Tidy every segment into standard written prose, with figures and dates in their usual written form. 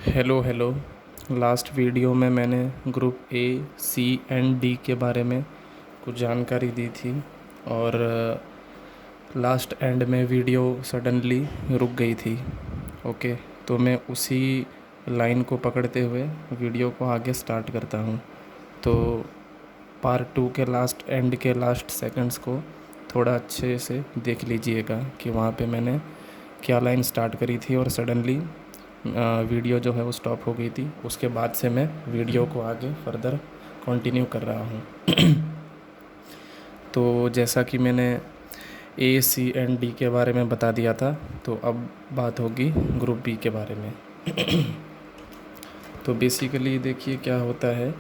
Hello hello. Last video में मैंने group A C and D के बारे में कुछ जानकारी दी थी और लास्ट एंड में वीडियो सडनली रुक गई थी। ओके, तो मैं उसी लाइन को पकड़ते हुए वीडियो को आगे स्टार्ट करता हूँ। तो पार्ट टू के लास्ट एंड के लास्ट सेकंड्स को थोड़ा अच्छे से देख लीजिएगा कि वहाँ पे मैंने क्या लाइन स्टार्ट करी थी और सडनली वीडियो जो है वो स्टॉप हो गई थी। उसके बाद से मैं वीडियो को आगे फर्दर कंटिन्यू कर रहा हूँ। तो जैसा कि मैंने ए सी एंड डी के बारे में बता दिया था, तो अब बात होगी ग्रुप बी के बारे में। तो बेसिकली देखिए क्या होता है,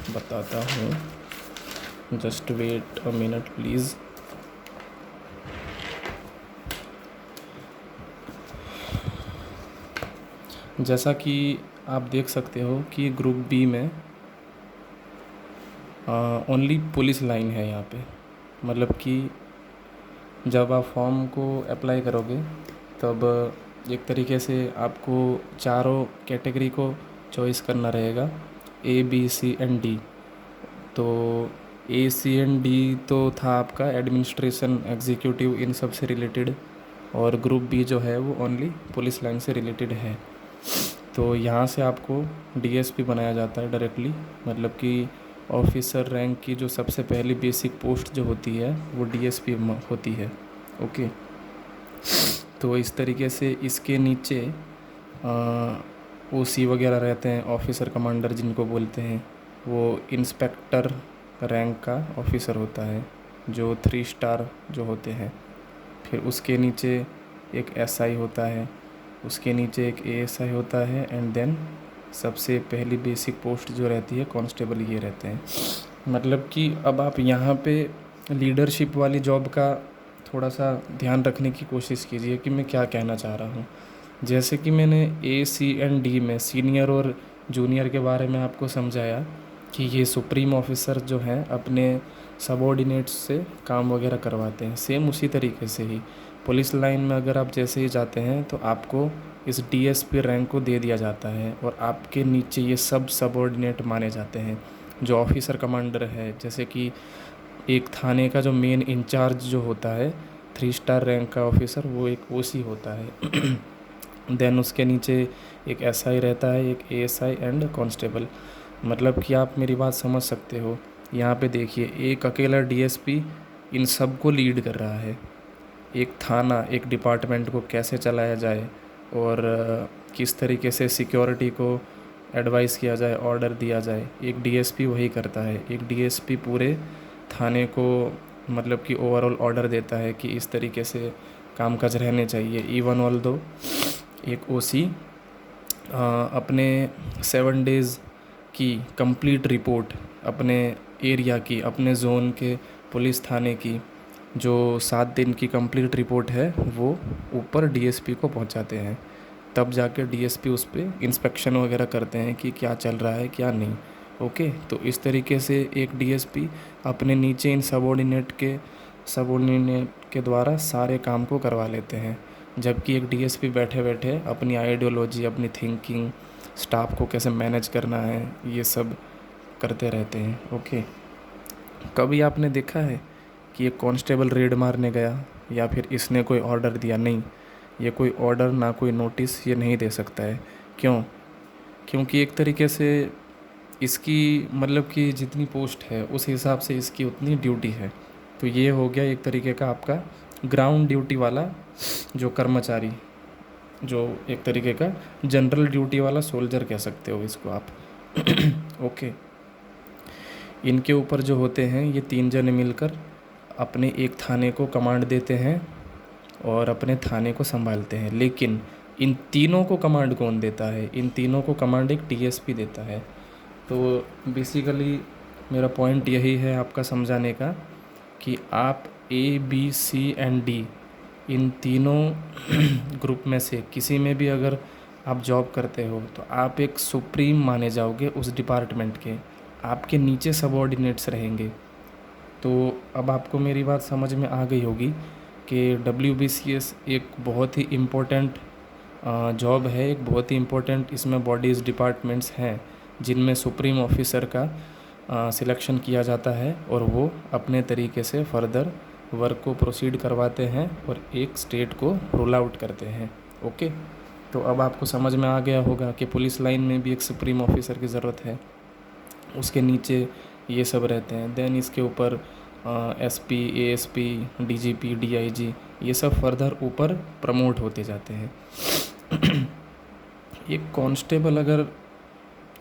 बताता हूँ, just wait a minute please. जैसा कि आप देख सकते हो कि ग्रुप बी में ओनली पुलिस लाइन है यहाँ पे। मतलब कि जब आप फॉर्म को अप्लाई करोगे तब एक तरीके से आपको चारों कैटेगरी को चॉइस करना रहेगा, A B C and D. तो ए सी एंड डी तो था आपका एडमिनिस्ट्रेशन, एग्जीक्यूटिव, इन सब से रिलेटेड, और ग्रुप बी जो है वो ओनली पुलिस लाइन से रिलेटेड है। तो यहाँ से आपको डीएसपी बनाया जाता है डायरेक्टली। मतलब कि ऑफिसर रैंक की जो सबसे पहली बेसिक पोस्ट जो होती है वो डीएसपी होती है। ओके, तो इस तरीके से इसके नीचे ओसी वगैरह रहते हैं, ऑफिसर कमांडर जिनको बोलते हैं। वो इंस्पेक्टर रैंक का ऑफिसर होता है जो 3 स्टार जो होते हैं। फिर उसके नीचे एक एसआई होता है, उसके नीचे एक एएसआई होता है, एंड देन सबसे पहली बेसिक पोस्ट जो रहती है कांस्टेबल, ये रहते हैं। मतलब कि अब आप यहाँ पे लीडरशिप वाली जॉब का थोड़ा सा ध्यान रखने की कोशिश कीजिए कि मैं क्या कहना चाह रहा हूँ। जैसे कि मैंने ए सी एंड डी में सीनियर और जूनियर के बारे में आपको समझाया कि ये सुप्रीम ऑफिसर जो हैं अपने सबॉर्डिनेट्स से काम वगैरह करवाते हैं। सेम उसी तरीके से ही पुलिस लाइन में अगर आप जैसे ही जाते हैं तो आपको इस डीएसपी रैंक को दे दिया जाता है और आपके नीचे ये सब सबॉर्डिनेट माने जाते हैं। जो ऑफिसर कमांडर है, जैसे कि एक थाने का जो मेन इंचार्ज जो होता है 3 स्टार रैंक का ऑफिसर, वो एक ओसी होता है। देन उसके नीचे एक एसआई रहता है, एक एएसआई एंड कांस्टेबल। मतलब कि आप मेरी बात समझ सकते हो। यहाँ पे देखिए एक अकेला डीएसपी इन सब को लीड कर रहा है। एक थाना, एक डिपार्टमेंट को कैसे चलाया जाए और किस तरीके से सिक्योरिटी को एडवाइस किया जाए, ऑर्डर दिया जाए, एक डीएसपी वही करता है। एक डीएसपी पूरे थाने को मतलब कि ओवरऑल ऑर्डर देता है कि इस तरीके से कामकाज रहने चाहिए। इवन ऑल दो एक ओसी अपने 7 डेज़ की कंप्लीट रिपोर्ट अपने एरिया की, अपने जोन के पुलिस थाने की जो 7 दिन की कंप्लीट रिपोर्ट है वो ऊपर डीएसपी को पहुंचाते हैं। तब जाके डीएसपी उस पर इंस्पेक्शन वगैरह करते हैं कि क्या चल रहा है क्या नहीं। ओके, तो इस तरीके से एक डीएसपी अपने नीचे इन सबॉर्डिनेट के द्वारा सारे काम को करवा लेते हैं। जबकि एक डीएसपी बैठे बैठे अपनी आइडियोलॉजी, अपनी थिंकिंग, स्टाफ को कैसे मैनेज करना है, ये सब करते रहते हैं। ओके, कभी आपने देखा है कि एक कांस्टेबल रेड मारने गया या फिर इसने कोई ऑर्डर दिया? नहीं, ये कोई ऑर्डर ना कोई नोटिस ये नहीं दे सकता है। क्यों? क्योंकि एक तरीके से इसकी मतलब कि जितनी पोस्ट है उस हिसाब से इसकी उतनी ड्यूटी है। तो ये हो गया एक तरीके का आपका ग्राउंड ड्यूटी वाला जो कर्मचारी, जो एक तरीके का जनरल ड्यूटी वाला सोल्जर कह सकते हो इसको आप। ओके, इनके ऊपर जो होते हैं ये 3 जने मिलकर अपने एक थाने को कमांड देते हैं और अपने थाने को संभालते हैं। लेकिन इन तीनों को कमांड कौन देता है? इन तीनों को कमांड एक डीएसपी देता है। तो बेसिकली मेरा पॉइंट यही है आपका समझाने का कि आप A B C and D इन तीनों ग्रुप में से किसी में भी अगर आप जॉब करते हो तो आप एक सुप्रीम माने जाओगे उस डिपार्टमेंट के। आपके नीचे सबॉर्डिनेट्स रहेंगे। तो अब आपको मेरी बात समझ में आ गई होगी कि WBCS एक बहुत ही इम्पोर्टेंट जॉब है, एक बहुत ही इम्पोर्टेंट इसमें बॉडीज़ डिपार्टमेंट्स हैं जिनमें सुप्रीम ऑफिसर का सिलेक्शन किया जाता है और वो अपने तरीके से फर्दर वर्क को प्रोसीड करवाते हैं और एक स्टेट को रोल आउट करते हैं। ओके, तो अब आपको समझ में आ गया होगा कि पुलिस लाइन में भी एक सुप्रीम ऑफिसर की ज़रूरत है, उसके नीचे ये सब रहते हैं। देन इसके ऊपर SP, ASP, DGP, DIG ये सब फर्दर ऊपर प्रमोट होते जाते हैं। एक कांस्टेबल अगर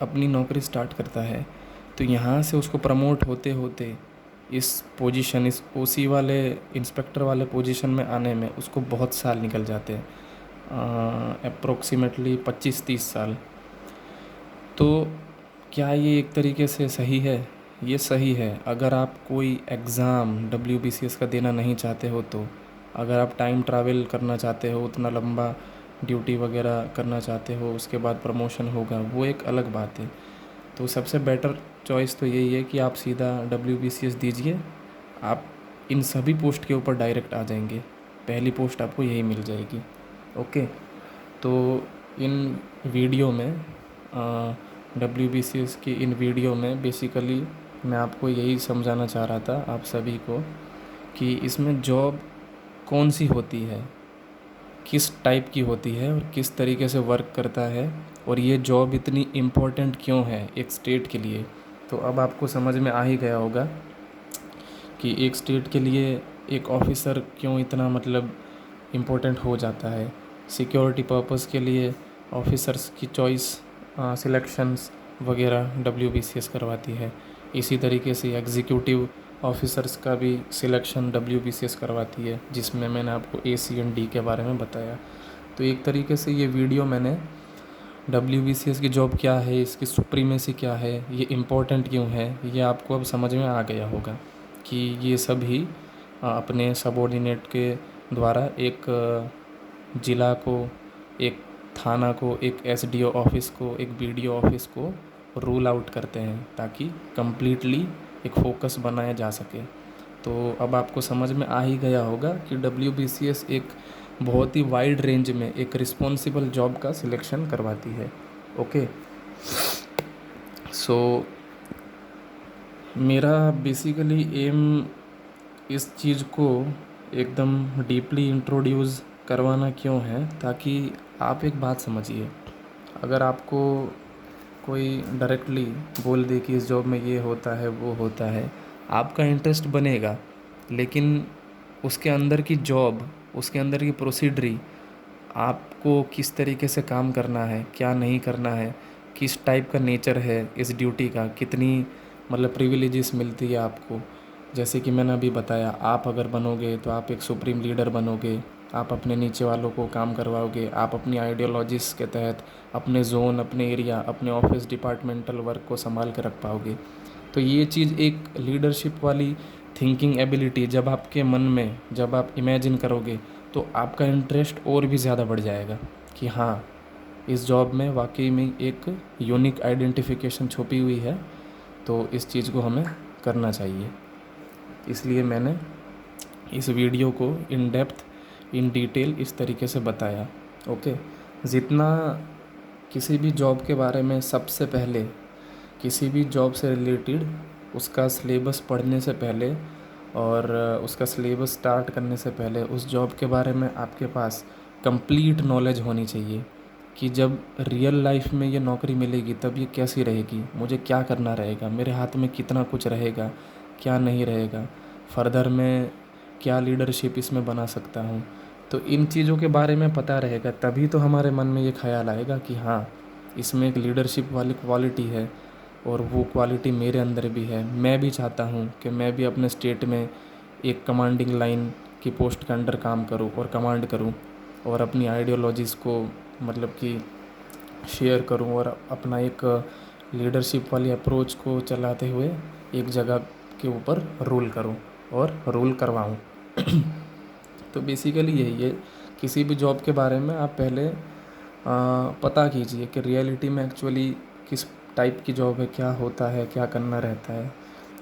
अपनी नौकरी स्टार्ट करता है तो यहाँ से उसको प्रमोट होते होते इस पोजीशन, इस OC वाले, इंस्पेक्टर वाले पोजीशन में आने में उसको बहुत साल निकल जाते हैं, अप्रोक्सीमेटली 25-30 साल। तो क्या ये एक तरीके से सही है? ये सही है अगर आप कोई एग्ज़ाम WBCS का देना नहीं चाहते हो। तो अगर आप टाइम ट्रैवल करना चाहते हो, उतना लंबा ड्यूटी वगैरह करना चाहते हो, उसके बाद प्रमोशन होगा, वो एक अलग बात है। तो सबसे बेटर चॉइस तो यही है कि आप सीधा WBCS दीजिए, आप इन सभी पोस्ट के ऊपर डायरेक्ट आ जाएंगे, पहली पोस्ट आपको यही मिल जाएगी। ओके, तो इन वीडियो में WBCS की इन वीडियो में बेसिकली मैं आपको यही समझाना चाह रहा था आप सभी को कि इसमें जॉब कौन सी होती है, किस टाइप की होती है और किस तरीके से वर्क करता है, और ये जॉब इतनी इम्पोर्टेंट क्यों है एक स्टेट के लिए। तो अब आपको समझ में आ ही गया होगा कि एक स्टेट के लिए एक ऑफिसर क्यों इतना मतलब इम्पोर्टेंट हो जाता है। सिक्योरिटी पर्पस के लिए ऑफिसर्स की चॉइस, सिलेक्शंस वगैरह WBCS करवाती है। इसी तरीके से एग्जीक्यूटिव ऑफिसर्स का भी सिलेक्शन WBCS करवाती है, जिसमें मैंने आपको A, C and D के बारे में बताया। तो एक तरीके से ये वीडियो मैंने WBCS की जॉब क्या है, इसकी सुप्रीमेसी क्या है, ये इम्पोर्टेंट क्यों है, ये आपको अब समझ में आ गया होगा कि ये सब ही अपने सबॉर्डिनेट के द्वारा एक ज़िला को, एक थाना को, एक SDO ऑफिस को, एक BDO ऑफिस को रूल आउट करते हैं ताकि कम्प्लीटली एक फोकस बनाया जा सके। तो अब आपको समझ में आ ही गया होगा कि WBCS एक बहुत ही वाइड रेंज में एक रिस्पॉन्सिबल जॉब का सिलेक्शन करवाती है। ओके, सो मेरा बेसिकली एम इस चीज़ को एकदम डीपली इंट्रोड्यूस करवाना क्यों है, ताकि आप एक बात समझिए, अगर आपको कोई डायरेक्टली बोल दे कि इस जॉब में ये होता है वो होता है, आपका इंटरेस्ट बनेगा, लेकिन उसके अंदर की जॉब, उसके अंदर की प्रोसीडरी, आपको किस तरीके से काम करना है, क्या नहीं करना है, किस टाइप का नेचर है इस ड्यूटी का, कितनी मतलब प्रिविलेजेस मिलती है आपको। जैसे कि मैंने अभी बताया, आप अगर बनोगे तो आप एक सुप्रीम लीडर बनोगे, आप अपने नीचे वालों को काम करवाओगे, आप अपनी आइडियोलॉजीज़ के तहत अपने जोन, अपने एरिया, अपने ऑफिस डिपार्टमेंटल वर्क को संभाल के रख पाओगे। तो ये चीज़ एक लीडरशिप वाली थिंकिंग एबिलिटी जब आपके मन में, जब आप इमेजिन करोगे, तो आपका इंटरेस्ट और भी ज़्यादा बढ़ जाएगा कि हाँ, इस जॉब में वाकई में एक यूनिक आइडेंटिफिकेशन छुपी हुई है, तो इस चीज़ को हमें करना चाहिए। इसलिए मैंने इस वीडियो को इन डेप्थ, इन डिटेल इस तरीके से बताया। ओके, जितना किसी भी जॉब के बारे में, सबसे पहले किसी भी जॉब से रिलेटेड उसका सिलेबस पढ़ने से पहले और उसका सिलेबस स्टार्ट करने से पहले उस जॉब के बारे में आपके पास कंप्लीट नॉलेज होनी चाहिए कि जब रियल लाइफ में ये नौकरी मिलेगी तब ये कैसी रहेगी, मुझे क्या करना रहेगा, मेरे हाथ में कितना कुछ रहेगा, क्या नहीं रहेगा, फर्दर में क्या लीडरशिप इसमें बना सकता हूँ। तो इन चीज़ों के बारे में पता रहेगा, तभी तो हमारे मन में ये ख्याल आएगा कि हाँ, इसमें एक लीडरशिप वाली क्वालिटी है और वो क्वालिटी मेरे अंदर भी है। मैं भी चाहता हूँ कि मैं भी अपने स्टेट में एक कमांडिंग लाइन की पोस्ट के अंडर काम करूँ और कमांड करूँ और अपनी आइडियोलॉजीज़ को मतलब कि शेयर करूँ और अपना एक लीडरशिप वाली अप्रोच को चलाते हुए एक जगह के ऊपर रूल करूँ और रूल करवाऊँ। तो बेसिकली यही है, किसी भी जॉब के बारे में आप पहले पता कीजिए कि रियलिटी में एक्चुअली किस टाइप की जॉब है, क्या होता है, क्या करना रहता है।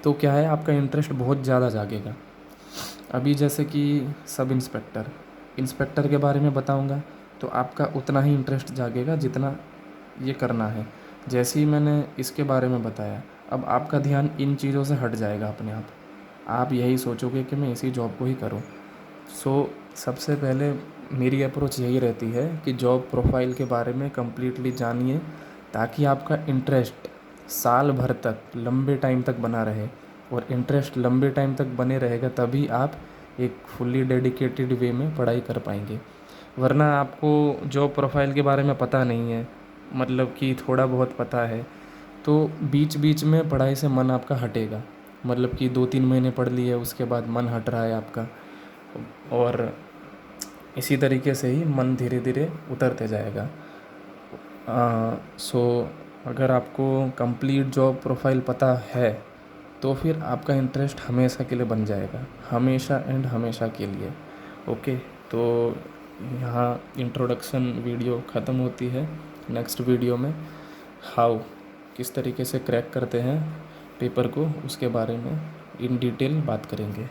तो क्या है, आपका इंटरेस्ट बहुत ज़्यादा जागेगा। अभी जैसे कि सब इंस्पेक्टर इंस्पेक्टर के बारे में बताऊंगा तो आपका उतना ही इंटरेस्ट जागेगा जितना ये करना है। जैसे ही मैंने इसके बारे में बताया, अब आपका ध्यान इन चीज़ों से हट जाएगा अपने आप यही सोचोगे कि मैं इसी जॉब को ही करूं। सबसे पहले मेरी अप्रोच यही रहती है कि जॉब प्रोफाइल के बारे में कम्प्लीटली जानिए, ताकि आपका इंटरेस्ट साल भर तक लंबे टाइम तक बना रहे। और इंटरेस्ट लंबे टाइम तक बने रहेगा तभी आप एक फुल्ली डेडिकेटेड वे में पढ़ाई कर पाएंगे। वरना आपको जॉब प्रोफाइल के बारे में पता नहीं है, मतलब कि थोड़ा बहुत पता है, तो बीच बीच में पढ़ाई से मन आपका हटेगा। मतलब कि 2-3 महीने पढ़ लिए, उसके बाद मन हट रहा है आपका, और इसी तरीके से ही मन धीरे धीरे उतरते जाएगा। सो अगर आपको कंप्लीट जॉब प्रोफाइल पता है तो फिर आपका इंटरेस्ट हमेशा के लिए बन जाएगा, हमेशा एंड हमेशा के लिए। ओके, तो यहाँ इंट्रोडक्शन वीडियो ख़त्म होती है। नेक्स्ट वीडियो में किस तरीके से क्रैक करते हैं पेपर को, उसके बारे में इन डिटेल बात करेंगे।